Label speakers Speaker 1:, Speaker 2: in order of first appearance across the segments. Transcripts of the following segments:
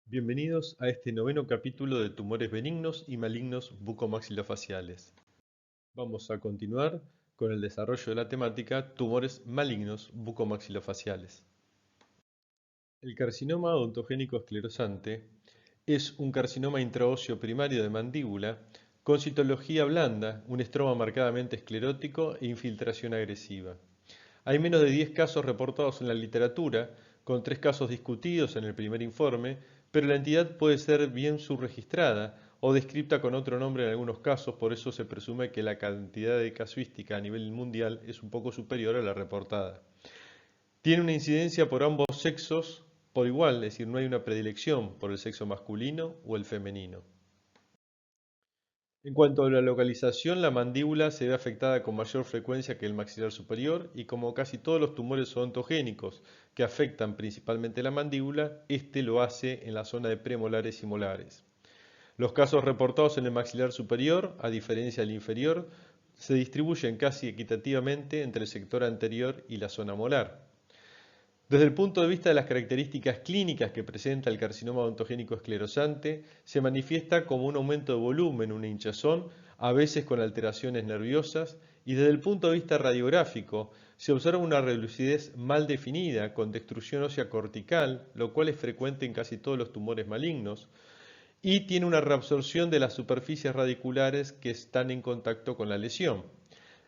Speaker 1: Bienvenidos a este noveno capítulo de tumores benignos y malignos bucomaxilofaciales. Vamos a continuar con el desarrollo de la temática tumores malignos bucomaxilofaciales. El carcinoma odontogénico esclerosante es un carcinoma intraóseo primario de mandíbula con citología blanda, un estroma marcadamente esclerótico e infiltración agresiva. Hay menos de 10 casos reportados en la literatura, con 3 casos discutidos en el primer informe, pero la entidad puede ser bien subregistrada o descripta con otro nombre en algunos casos, por eso se presume que la cantidad de casuística a nivel mundial es un poco superior a la reportada. Tiene una incidencia por ambos sexos por igual, es decir, no hay una predilección por el sexo masculino o el femenino. En cuanto a la localización, la mandíbula se ve afectada con mayor frecuencia que el maxilar superior y como casi todos los tumores odontogénicos que afectan principalmente la mandíbula, este lo hace en la zona de premolares y molares. Los casos reportados en el maxilar superior, a diferencia del inferior, se distribuyen casi equitativamente entre el sector anterior y la zona molar. Desde el punto de vista de las características clínicas que presenta el carcinoma odontogénico esclerosante, se manifiesta como un aumento de volumen, una hinchazón, a veces con alteraciones nerviosas, y desde el punto de vista radiográfico, se observa una relucidez mal definida, con destrucción ósea cortical, lo cual es frecuente en casi todos los tumores malignos, y tiene una reabsorción de las superficies radiculares que están en contacto con la lesión.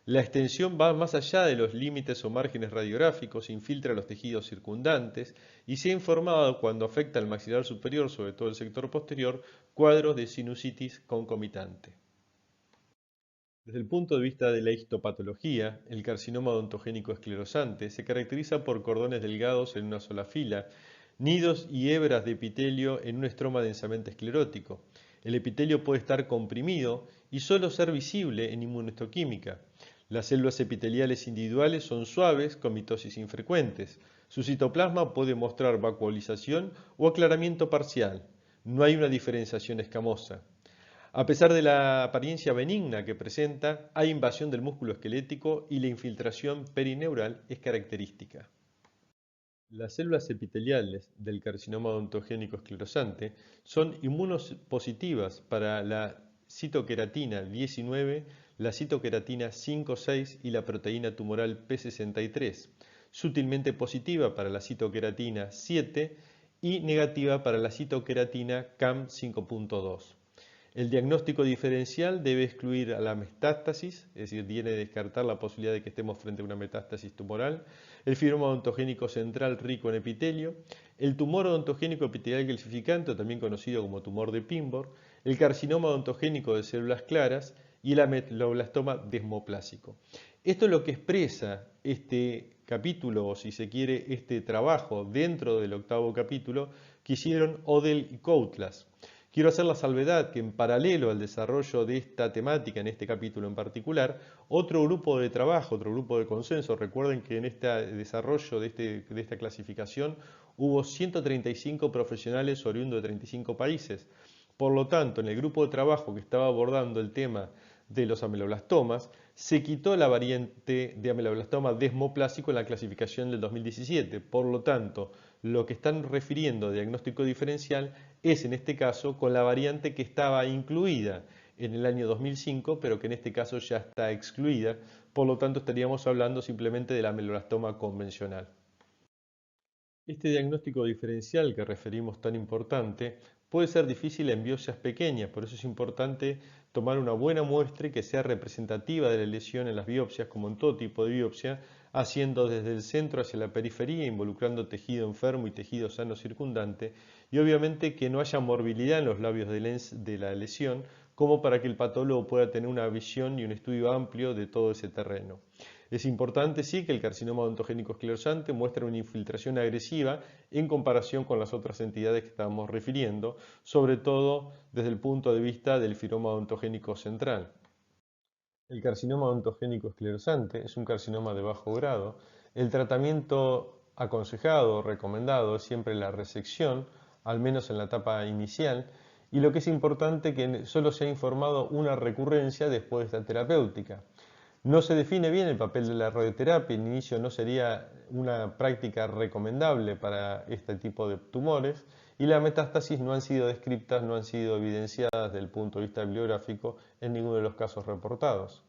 Speaker 1: La extensión va más allá de los límites o márgenes radiográficos, infiltra los tejidos circundantes y se ha informado cuando afecta al maxilar superior, sobre todo el sector posterior, cuadros de sinusitis concomitante. Desde el punto de vista de la histopatología, el carcinoma odontogénico esclerosante se caracteriza por cordones delgados en una sola fila, nidos y hebras de epitelio en un estroma densamente esclerótico. El epitelio puede estar comprimido y solo ser visible en inmunohistoquímica. Las células epiteliales individuales son suaves, con mitosis infrecuentes. Su citoplasma puede mostrar vacuolización o aclaramiento parcial. No hay una diferenciación escamosa. A pesar de la apariencia benigna que presenta, hay invasión del músculo esquelético y la infiltración perineural es característica. Las células epiteliales del carcinoma odontogénico esclerosante son inmunopositivas para la citoqueratina 19, la citoqueratina 5,6 y la proteína tumoral P63, sutilmente positiva para la citoqueratina 7 y negativa para la citoqueratina CAM 5.2. El diagnóstico diferencial debe excluir a la metástasis, es decir, tiene que descartar la posibilidad de que estemos frente a una metástasis tumoral, el fibroma odontogénico central rico en epitelio, el tumor odontogénico epitelial calcificante, también conocido como tumor de Pinborg, el carcinoma odontogénico de células claras y el ameloblastoma desmoplásico. Esto es lo que expresa este capítulo, o si se quiere, este trabajo dentro del octavo capítulo que hicieron Odell y Koutlas. Quiero hacer la salvedad que en paralelo al desarrollo de esta temática, en este capítulo en particular, otro grupo de trabajo, otro grupo de consenso, recuerden que en este desarrollo de esta clasificación hubo 135 profesionales oriundos de 35 países. Por lo tanto, en el grupo de trabajo que estaba abordando el tema de los ameloblastomas, se quitó la variante de ameloblastoma desmoplásico en la clasificación del 2017. Por lo tanto, lo que están refiriendo a diagnóstico diferencial es en este caso con la variante que estaba incluida en el año 2005, pero que en este caso ya está excluida. Por lo tanto, estaríamos hablando simplemente del ameloblastoma convencional. Este diagnóstico diferencial que referimos tan importante puede ser difícil en biopsias pequeñas, por eso es importante tomar una buena muestra y que sea representativa de la lesión en las biopsias, como en todo tipo de biopsia, haciendo desde el centro hacia la periferia, involucrando tejido enfermo y tejido sano circundante, y obviamente que no haya morbilidad en los labios de la lesión, como para que el patólogo pueda tener una visión y un estudio amplio de todo ese terreno. Es importante, sí, que el carcinoma odontogénico esclerosante muestre una infiltración agresiva en comparación con las otras entidades que estábamos refiriendo, sobre todo desde el punto de vista del fibroma odontogénico central. El carcinoma odontogénico esclerosante es un carcinoma de bajo grado. El tratamiento aconsejado o recomendado es siempre la resección, al menos en la etapa inicial, y lo que es importante que solo se ha informado una recurrencia después de esta terapéutica. No se define bien el papel de la radioterapia, en inicio no sería una práctica recomendable para este tipo de tumores y las metástasis no han sido descritas, no han sido evidenciadas desde el punto de vista bibliográfico en ninguno de los casos reportados.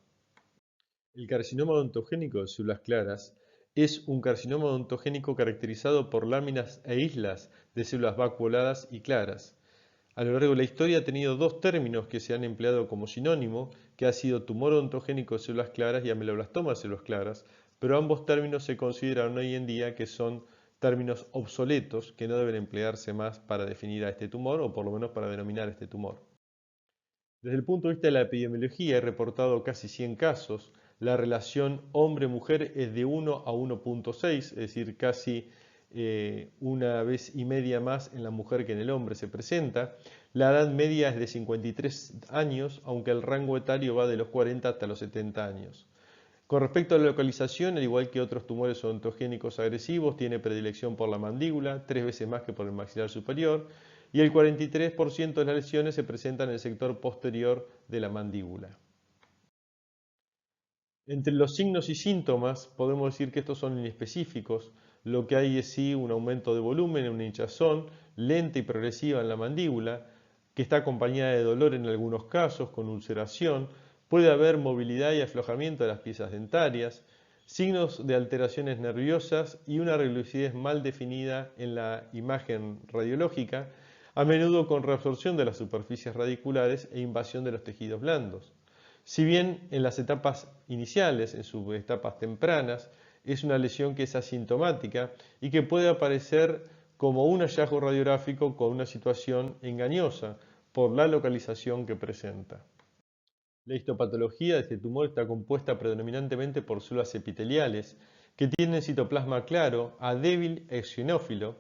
Speaker 1: El carcinoma odontogénico de células claras es un carcinoma odontogénico caracterizado por láminas e islas de células vacuoladas y claras. A lo largo de la historia ha tenido dos términos que se han empleado como sinónimo, que ha sido tumor odontogénico de células claras y ameloblastoma de células claras, pero ambos términos se consideran hoy en día que son términos obsoletos que no deben emplearse más para definir a este tumor o por lo menos para denominar este tumor. Desde el punto de vista de la epidemiología, he reportado casi 100 casos. La relación hombre-mujer es de 1 a 1.6, es decir, casi una vez y media más en la mujer que en el hombre se presenta. La edad media es de 53 años, aunque el rango etario va de los 40 hasta los 70 años. Con respecto a la localización, al igual que otros tumores odontogénicos agresivos, tiene predilección por la mandíbula, 3 veces más que por el maxilar superior, y el 43% de las lesiones se presentan en el sector posterior de la mandíbula. Entre los signos y síntomas podemos decir que estos son inespecíficos. Lo que hay es sí un aumento de volumen, una hinchazón lenta y progresiva en la mandíbula, que está acompañada de dolor en algunos casos, con ulceración. Puede haber movilidad y aflojamiento de las piezas dentarias, signos de alteraciones nerviosas y una relucidez mal definida en la imagen radiológica, a menudo con reabsorción de las superficies radiculares e invasión de los tejidos blandos. Si bien en las etapas iniciales, en sus etapas tempranas, es una lesión que es asintomática y que puede aparecer como un hallazgo radiográfico con una situación engañosa por la localización que presenta. La histopatología de este tumor está compuesta predominantemente por células epiteliales que tienen citoplasma claro, a débil eosinófilo,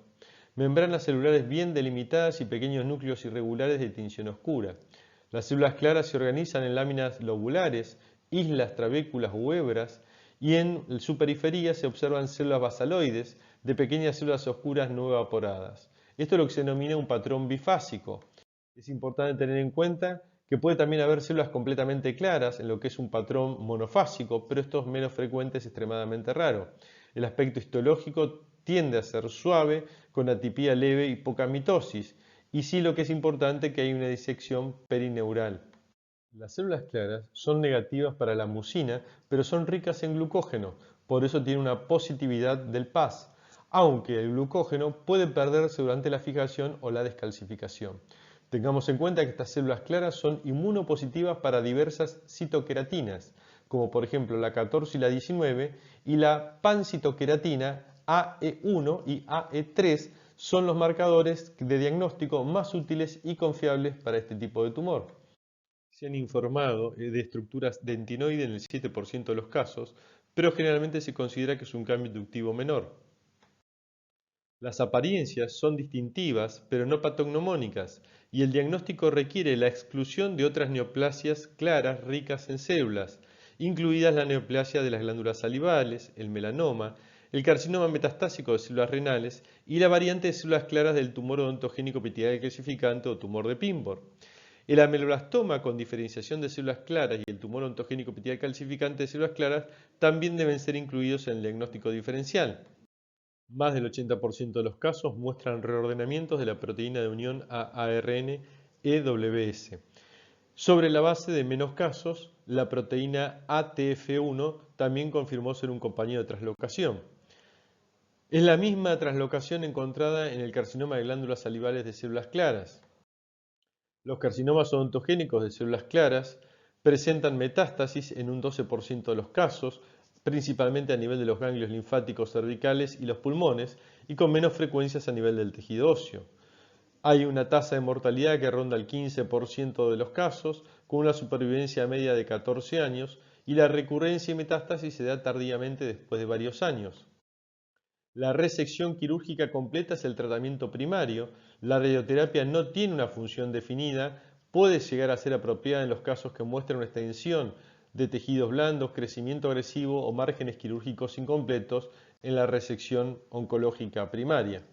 Speaker 1: membranas celulares bien delimitadas y pequeños núcleos irregulares de tinción oscura. Las células claras se organizan en láminas lobulares, islas, trabéculas u hebras, y en su periferia se observan células basaloides de pequeñas células oscuras no evaporadas. Esto es lo que se denomina un patrón bifásico. Es importante tener en cuenta que puede también haber células completamente claras en lo que es un patrón monofásico, pero esto es menos frecuente, es extremadamente raro. El aspecto histológico tiende a ser suave, con atipía leve y poca mitosis, y sí lo que es importante que hay una disección perineural. Las células claras son negativas para la mucina, pero son ricas en glucógeno, por eso tiene una positividad del PAS, aunque el glucógeno puede perderse durante la fijación o la descalcificación. Tengamos en cuenta que estas células claras son inmunopositivas para diversas citoqueratinas, como por ejemplo la 14 y la 19, y la pancitoqueratina AE1 y AE3 son los marcadores de diagnóstico más útiles y confiables para este tipo de tumor. Se han informado de estructuras dentinoides en el 7% de los casos, pero generalmente se considera que es un cambio inductivo menor. Las apariencias son distintivas, pero no patognomónicas, y el diagnóstico requiere la exclusión de otras neoplasias claras ricas en células, incluidas la neoplasia de las glándulas salivales, el melanoma, el carcinoma metastásico de células renales y la variante de células claras del tumor odontogénico epitelial calcificante o tumor de Pimborn. El ameloblastoma con diferenciación de células claras y el tumor odontogénico epitelial calcificante de células claras también deben ser incluidos en el diagnóstico diferencial. Más del 80% de los casos muestran reordenamientos de la proteína de unión a ARN EWS. Sobre la base de menos casos, la proteína ATF1 también confirmó ser un compañero de translocación. Es la misma translocación encontrada en el carcinoma de glándulas salivales de células claras. Los carcinomas odontogénicos de células claras presentan metástasis en un 12% de los casos, principalmente a nivel de los ganglios linfáticos cervicales y los pulmones, y con menos frecuencias a nivel del tejido óseo. Hay una tasa de mortalidad que ronda el 15% de los casos, con una supervivencia media de 14 años, y la recurrencia y metástasis se da tardíamente después de varios años. La resección quirúrgica completa es el tratamiento primario. La radioterapia no tiene una función definida, puede llegar a ser apropiada en los casos que muestran una extensión de tejidos blandos, crecimiento agresivo o márgenes quirúrgicos incompletos en la resección oncológica primaria.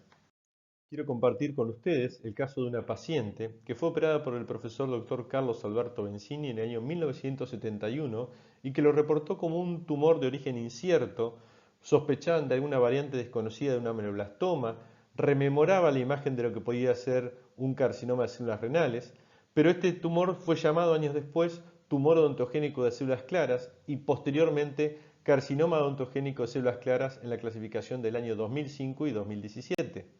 Speaker 1: Quiero compartir con ustedes el caso de una paciente que fue operada por el profesor Dr. Carlos Alberto Benzini en el año 1971 y que lo reportó como un tumor de origen incierto. Sospechaban de alguna variante desconocida de un ameloblastoma, rememoraba la imagen de lo que podía ser un carcinoma de células renales, pero este tumor fue llamado años después tumor odontogénico de células claras y posteriormente carcinoma odontogénico de células claras en la clasificación del año 2005 y 2017.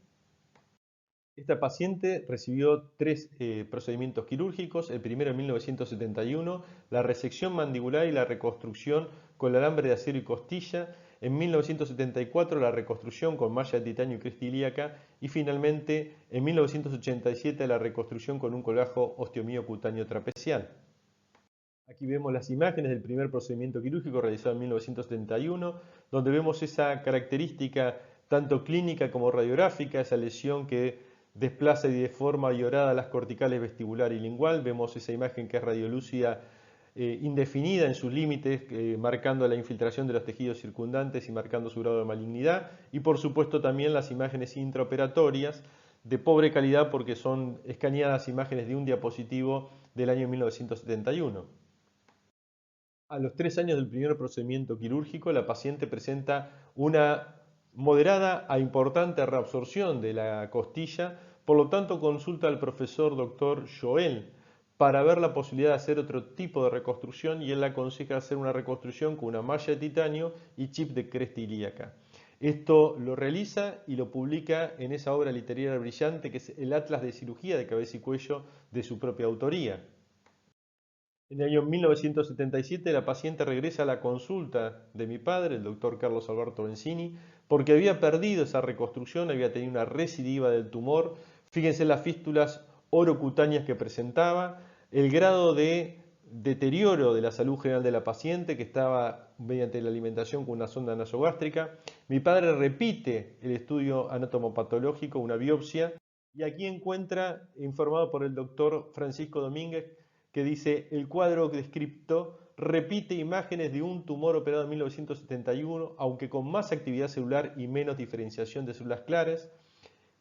Speaker 1: Esta paciente recibió tres procedimientos quirúrgicos, el primero en 1971, la resección mandibular y la reconstrucción con alambre de acero y costilla, en 1974 la reconstrucción con malla de titanio y cresta ilíaca y finalmente en 1987 la reconstrucción con un colgajo osteomiocutáneo trapecial. Aquí vemos las imágenes del primer procedimiento quirúrgico realizado en 1971, donde vemos esa característica tanto clínica como radiográfica, esa lesión que desplaza y deforma y orada las corticales vestibular y lingual. Vemos esa imagen que es radiolúcida indefinida en sus límites, marcando la infiltración de los tejidos circundantes y marcando su grado de malignidad. Y por supuesto también las imágenes intraoperatorias de pobre calidad porque son escaneadas imágenes de un diapositivo del año 1971. A los 3 años del primer procedimiento quirúrgico, la paciente presenta una moderada a importante reabsorción de la costilla, por lo tanto consulta al profesor Dr. Joel para ver la posibilidad de hacer otro tipo de reconstrucción y él le aconseja hacer una reconstrucción con una malla de titanio y chip de cresta ilíaca. Esto lo realiza y lo publica en esa obra literaria brillante que es el Atlas de Cirugía de Cabeza y Cuello de su propia autoría. En el año 1977 la paciente regresa a la consulta de mi padre, el doctor Carlos Alberto Benzini, porque había perdido esa reconstrucción, había tenido una recidiva del tumor. Fíjense las fístulas orocutáneas que presentaba, el grado de deterioro de la salud general de la paciente que estaba mediante la alimentación con una sonda nasogástrica. Mi padre repite el estudio anatomopatológico, una biopsia, y aquí encuentra, informado por el doctor Francisco Domínguez, que dice el cuadro descripto repite imágenes de un tumor operado en 1971, aunque con más actividad celular y menos diferenciación de células claras.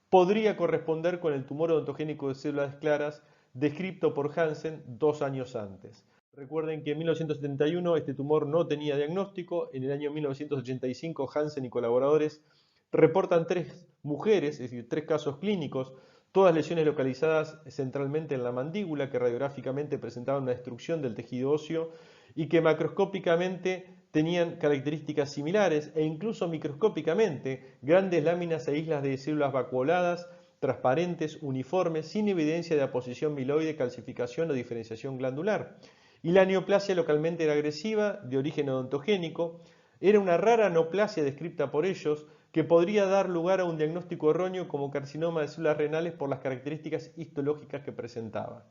Speaker 1: Podría corresponder con el tumor odontogénico de células claras descrito por Hansen 2 años antes. Recuerden que en 1971 este tumor no tenía diagnóstico. En el año 1985 Hansen y colaboradores reportan 3 mujeres, es decir, 3 casos clínicos, todas lesiones localizadas centralmente en la mandíbula que radiográficamente presentaban una destrucción del tejido óseo y que macroscópicamente tenían características similares e incluso microscópicamente grandes láminas e islas de células vacuoladas, transparentes, uniformes, sin evidencia de aposición miloide, calcificación o diferenciación glandular. Y la neoplasia localmente era agresiva, de origen odontogénico, era una rara neoplasia descrita por ellos que podría dar lugar a un diagnóstico erróneo como carcinoma de células renales por las características histológicas que presentaba.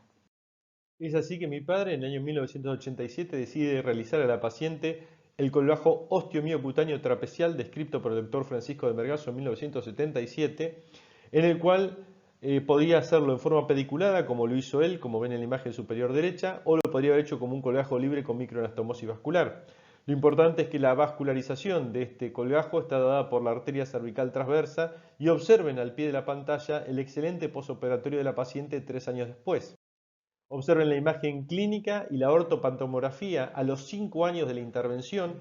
Speaker 1: Es así que mi padre en el año 1987 decide realizar a la paciente el colgajo osteomiocutáneo trapecial descrito por el doctor Francisco de Mergazo en 1977, en el cual podía hacerlo en forma pediculada, como lo hizo él, como ven en la imagen superior derecha, o lo podría haber hecho como un colgajo libre con microanastomosis vascular. Lo importante es que la vascularización de este colgajo está dada por la arteria cervical transversa y observen al pie de la pantalla el excelente posoperatorio de la paciente 3 años después. Observen la imagen clínica y la ortopantomografía a los 5 años de la intervención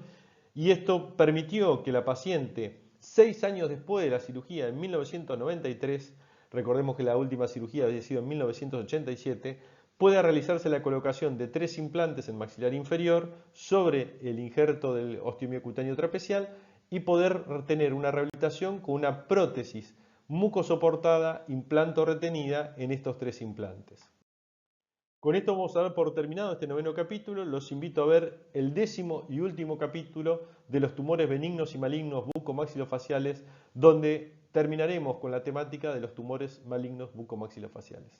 Speaker 1: y esto permitió que la paciente, 6 años después de la cirugía en 1993, recordemos que la última cirugía había sido en 1987, pueda realizarse la colocación de 3 implantes en maxilar inferior sobre el injerto del osteomiocutáneo trapecial y poder tener una rehabilitación con una prótesis mucosoportada implanto retenida en estos 3 implantes. Con esto vamos a dar por terminado este 9º capítulo. Los invito a ver el 10º y último capítulo de los tumores benignos y malignos bucomaxilofaciales, donde terminaremos con la temática de los tumores malignos bucomaxilofaciales.